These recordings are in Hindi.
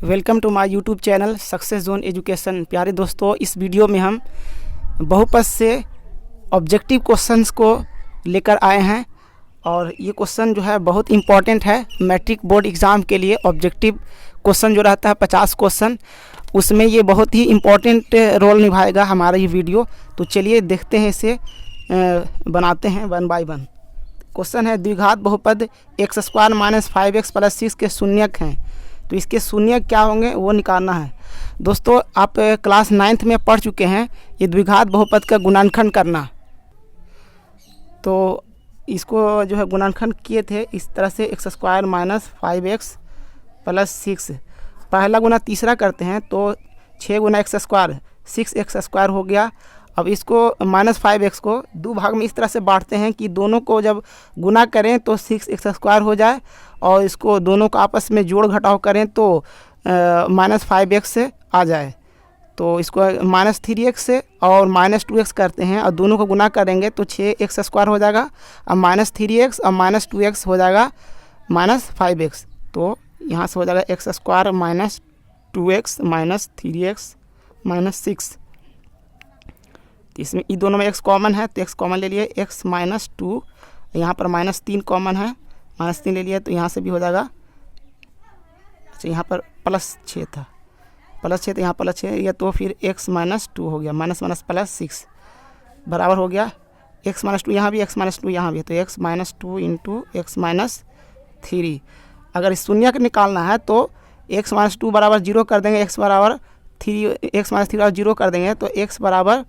Welcome to my YouTube channel success zone education. प्यारे दोस्तों, इस वीडियो में हम बहुपद से ऑब्जेक्टिव क्वेश्चंस को लेकर आए हैं और ये क्वेश्चन जो है बहुत इम्पॉर्टेंट है मैट्रिक बोर्ड एग्ज़ाम के लिए। ऑब्जेक्टिव क्वेश्चन जो रहता है 50 क्वेश्चन, उसमें ये बहुत ही इम्पॉर्टेंट रोल निभाएगा हमारा ये वीडियो। तो चलिए देखते हैं, इसे बनाते हैं वन बाय वन। क्वेश्चन है द्विघात बहुपद x² - 5x + 6 के शून्यक हैं, तो इसके शून्यक क्या होंगे वो निकालना है। दोस्तों, आप क्लास 9th में पढ़ चुके हैं ये द्विघात बहुपद का गुणनखंड करना। तो इसको जो है गुणनखंड किए थे इस तरह से x² - 5x + 6। पहला गुना तीसरा करते हैं तो 6 × x² 6x² हो गया। अब इसको -5x को दो भाग में इस तरह से बांटते हैं कि दोनों को जब गुना करें तो 6x² हो जाए और इसको दोनों को आपस में जोड़ घटाव करें तो -5x से आ जाए। तो इसको -3x से और -2x करते हैं और दोनों को गुना करेंगे तो 6x² हो जाएगा। अब -3x और -2x हो जाएगा -5x। तो यहाँ से हो जाएगा x² - 2x - 3x - 6। इसमें ये दोनों में x कॉमन है तो x कॉमन ले लिए, x - 2, यहाँ पर -3 कॉमन है, -3 ले लिए तो यहाँ से भी हो जाएगा। अच्छा, यहाँ पर +6 था, +6 तो यहाँ +6 ये तो फिर x - 2 हो गया, -+6 बराबर हो गया x - 2 यहाँ भी, x - 2 यहाँ भी, तो x - 2 × x - 3। अगर इस शून्यक निकालना है तो x - 2 बराबर 0 कर देंगे, x बराबर 3, x - 3 बराबर 0 कर देंगे तो x बराबर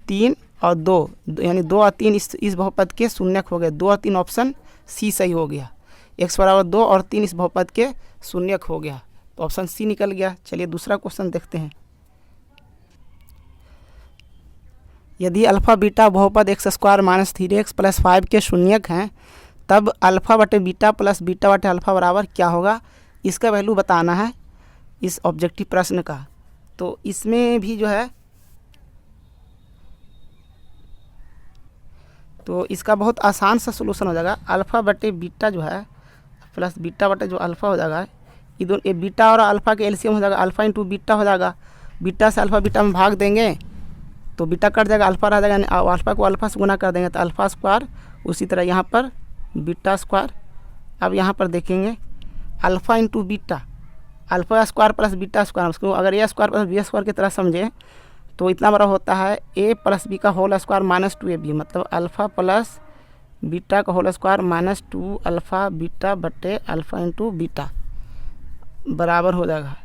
3 और 2, यानी 2 और 3 इस बहुपद के शून्यक हो गए। 2 और 3 ऑप्शन सी सही हो गया। x बराबर 2 और 3 इस बहुपद के शून्यक हो गया, तो ऑप्शन सी निकल गया। चलिए दूसरा क्वेश्चन देखते हैं। यदि अल्फा बीटा बहुपद x² - 3x + 5 के शून्यक हैं तब अल्फा बटे बीटा प्लस बीटा बटे अल्फा बराबर क्या होगा, इसका वैल्यू बताना है इस ऑब्जेक्टिव प्रश्न का। तो इसमें भी जो है तो इसका बहुत आसान सा सोल्यूशन हो जाएगा। अल्फ़ा बटे बीटा जो है प्लस बीटा बटे जो अल्फ़ा हो जाएगा, ये दोनों ये बीटा और अल्फ़ा के एलसीएम हो जाएगा, अल्फ़ा × बीटा हो जाएगा। बीटा से अल्फ़ा बीटा में भाग देंगे तो बीटा कट जाएगा, अल्फ़ा रह जाएगा, अल्फ़ा को अल्फ़ा से गुना कर देंगे तो अल्फ़ा²। उसी तरह यहाँ पर बीटा²। अब यहाँ पर देखेंगे अल्फ़ा × बीटा, अल्फ़ा² + बीटा², उसको अगर a² + b² की तरह समझें तो इतना बड़ा होता है a + b का होल स्क्वायर -2ab, मतलब अल्फ़ा प्लस बीटा का होल स्क्वायर -2 अल्फ़ा बीटा बटे अल्फ़ा × बीटा बराबर हो जाएगा।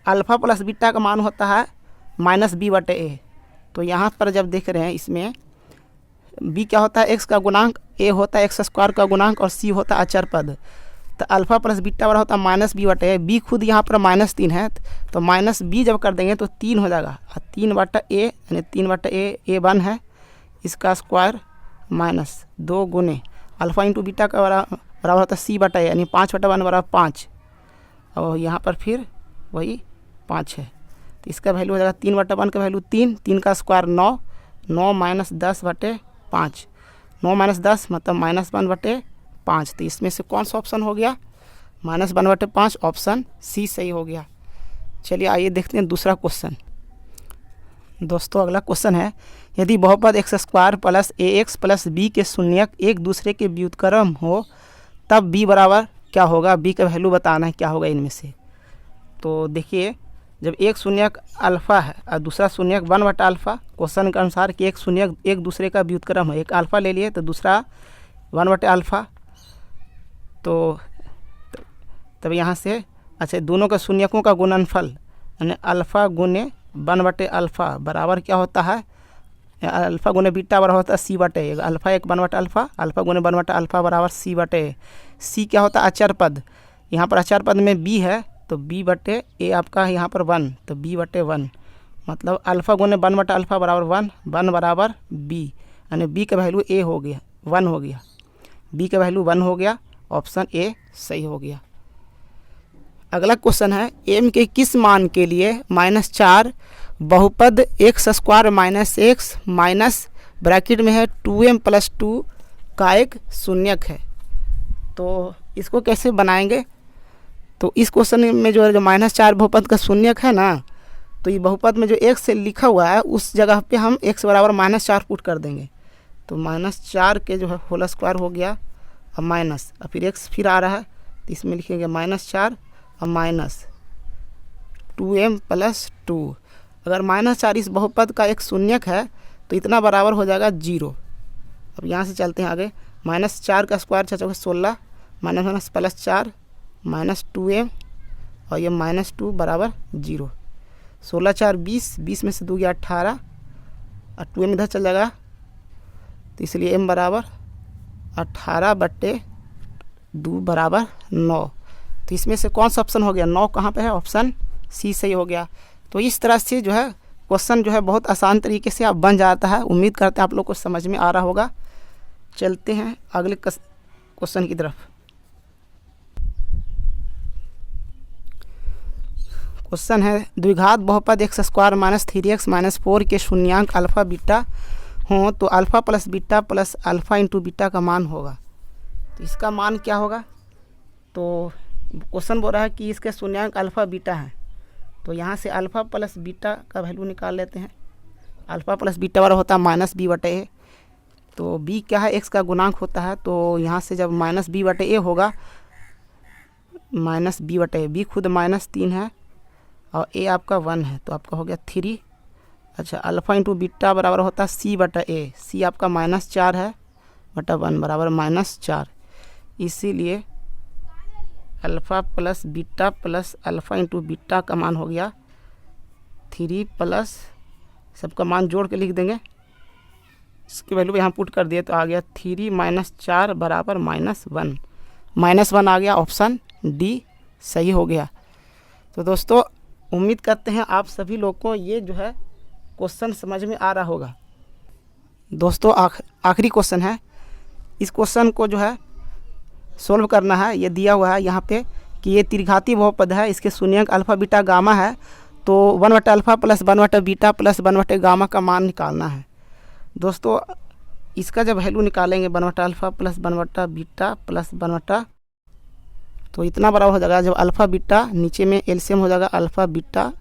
अल्फ़ा प्लस बीटा का मान होता है -b बटे a। तो यहाँ पर जब देख रहे हैं इसमें b क्या होता है x का गुणांक, a होता है x² का गुणांक और c होता है अचर पद। तो अल्फ़ा प्लस बीटा बड़ा होता है -b बटे b, खुद यहाँ पर -3 है तो -b जब कर देंगे तो 3 हो जाएगा। 3 बटा a यानी 3 बटा a 1 है, इसका स्क्वायर -2 गुने अल्फ़ा × बीटा का बराबर होता है c बटा a, यानी 5 बटा 1 बराबर 5 और यहाँ पर फिर वही 5 है। तो इसका वैल्यू हो जाएगा 3 बटा 1 का वैल्यू 3, 3 का स्क्वायर 9, 9 - 10 बटे 5, 9 - 10 मतलब -1 बटे 5। तो इसमें से कौन सा ऑप्शन हो गया, -1 बटे 5, ऑप्शन सी सही हो गया। चलिए आइए देखते हैं दूसरा क्वेश्चन। दोस्तों, अगला क्वेश्चन है यदि बहुपद x² + ax + b के शून्यक एक दूसरे के व्युत्क्रम हो तब b बराबर क्या होगा, b का वैल्यू बताना है क्या होगा इनमें से। तो देखिए, जब एक शून्यक अल्फ़ा है और दूसरा शून्यक 1 बटा अल्फ़ा, क्वेश्चन के अनुसार कि एक शून्यक एक दूसरे का व्युत्क्रम है, एक अल्फ़ा ले लिए तो दूसरा 1 बटे अल्फ़ा, तो तब यहाँ से अच्छा दोनों का शून्यकों का गुणनफल यानी अल्फ़ा गुने 1 बटे अल्फ़ा बराबर क्या होता है, अल्फ़ा गुने बीटा बराबर होता है c बटे a। अल्फ़ा 1 बटा अल्फ़ा, अल्फ़ा गुने 1 बटा अल्फ़ा बराबर c बटे a। c क्या होता है अचर पद, यहाँ पर अचर पद में b है तो b बटे a आपका यहाँ पर 1, तो b बटे 1 मतलब अल्फ़ा गुने 1 बटा अल्फ़ा बराबर 1, 1 बराबर b, यानी b का वैल्यू a हो गया, 1 हो गया, b का वैल्यू 1 हो गया, ऑप्शन ए सही हो गया। अगला क्वेश्चन है m के किस मान के लिए -4 बहुपद x² - x माइनस ब्रैकेट में है 2m + 2 का एक शून्यक है। तो इसको कैसे बनाएंगे, तो इस क्वेश्चन में जो है जो -4 बहुपद का शून्यक है ना, तो ये बहुपद में जो x से लिखा हुआ है उस जगह पे हम x बराबर -4 पुट कर देंगे। तो -4 के जो है होल स्क्वायर हो गया और माइनस, और फिर x फिर आ रहा है तो इसमें लिखेंगे -4 और माइनस 2m + 2। अगर -4 इस बहुपद का एक शून्यक है तो इतना बराबर हो जाएगा 0। अब यहाँ से चलते हैं आगे। -4 का स्क्वायर 4 × 16 माइनस +4 -2m और ये -2 बराबर 0। 16 × 4 20, 20 में से 2 गया 18 और 2m इधर चल जाएगा, तो इसलिए m बराबर 18/2 बराबर 9। तो इसमें से कौन सा ऑप्शन हो गया? 9 कहाँ पे है? ऑप्शन सी सही हो गया। तो इस तरह से जो है क्वेश्चन जो है बहुत आसान तरीके से आप बन जाता है। उम्मीद करते हैं आप लोग को समझ में आ रहा होगा। चलते हैं अगले क्वेश्चन की तरफ। क्वेश्चन है द्विघात बहुपद x² - 3x - 4 के शून्यांक अल्फा बीटा हो तो alpha plus beta plus alpha into beta का मान होगा। तो इसका मान क्या होगा? तो क्वेश्चन बोल रहा है कि इसके शून्यांक अल्फा बीटा है, तो यहाँ से अल्फा प्लस बीटा का वैल्यू निकाल लेते हैं। अल्फा प्लस बीटा वाला होता है -b/a। तो b क्या है? x का गुणांक होता है। तो यहाँ से जब -b/a होगा, -b/a, b खुद -3 है और a आपका 1 है, तो आपका हो गया 3। अच्छा, अल्फा इंटू बीटा बराबर होता है c/a। c आपका -4 है बटा 1 बराबर -4। इसीलिए alpha plus beta plus alpha into beta का मान हो गया 3 प्लस, सबका मान जोड़ के लिख देंगे, इसकी वैल्यू यहाँ पुट कर दिए तो आ गया 3 - 4 बराबर -1। -1 आ गया, ऑप्शन डी सही हो गया। तो दोस्तों उम्मीद करते हैं आप सभी लोग को ये जो है क्वेश्चन समझ में आ रहा होगा। दोस्तों आखिरी क्वेश्चन है। इस क्वेश्चन को जो है सोल्व करना है। ये दिया हुआ है यहाँ पे कि ये त्रिघाती बहुपद है, इसके शून्यंक अल्फ़ा बीटा गामा है, तो 1/अल्फ़ा प्लस 1/बीटा प्लस 1/गामा का मान निकालना है। दोस्तों इसका जब वैल्यू निकालेंगे 1/अल्फ़ा प्लस 1/बीटा प्लस 1/, तो इतना बराबर हो जाएगा, जब अल्फ़ा बीटा नीचे में एलसीएम हो जाएगा alpha beta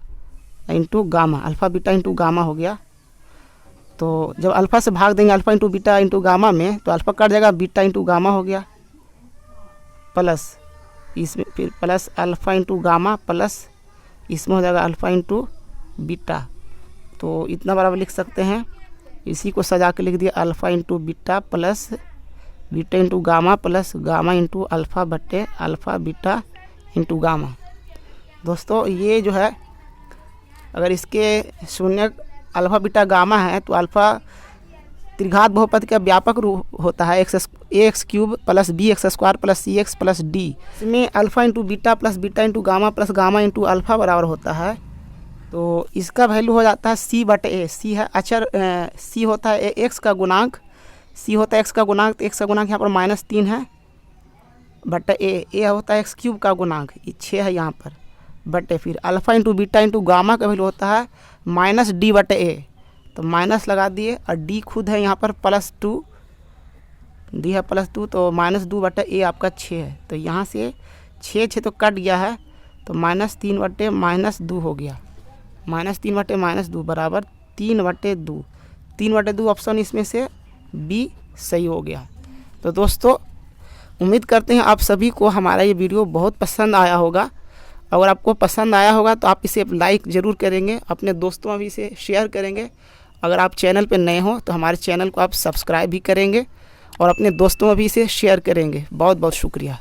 into gamma, alpha beta into gamma हो गया। तो जब अल्फ़ा से भाग देंगे alpha into beta into gamma में, तो अल्फ़ा कट जाएगा, बीटा इंटू गामा हो गया, प्लस इसमें फिर plus alpha into gamma plus इसमें हो जाएगा अल्फ़ा इंटू बीटा। तो इतना बराबर लिख सकते हैं, इसी को सजा के लिख दिया alpha into beta plus beta into gamma plus gamma into alpha बटे अल्फ़ा बीटा इंटू गामा। दोस्तों ये जो है अगर इसके शून्य अल्फ़ा बीटा गामा है तो अल्फ़ा त्रिघात बहुपद का व्यापक रूप होता है ax³ plus bx² plus cx plus d। इसमें alpha into beta plus beta into gamma plus gamma into alpha बराबर होता है। तो इसका वैल्यू हो जाता है c/a। c है अचर, c होता है x का गुणांक, c होता है x का गुणांक, तो x का गुणांक यहाँ पर -3 है बटा a होता है x³ का गुणांक, ये 6 है यहाँ पर बटे फिर alpha into beta into gamma का वैल्यू होता है -d/a। तो माइनस लगा दिए और d खुद है यहाँ पर +2, d है +2, तो -2/a आपका 6 है। तो यहाँ से 6 तो कट गया है, तो -3/-2 हो गया, -3/-2 बराबर 3/2। 3/2 ऑप्शन इसमें से बी सही हो गया। तो दोस्तों उम्मीद करते हैं आप सभी को हमारा ये वीडियो बहुत पसंद आया होगा। अगर आपको पसंद आया होगा तो आप इसे लाइक ज़रूर करेंगे, अपने दोस्तों में भी इसे शेयर करेंगे। अगर आप चैनल पर नए हो तो हमारे चैनल को आप सब्सक्राइब भी करेंगे और अपने दोस्तों में भी इसे शेयर करेंगे। बहुत बहुत शुक्रिया।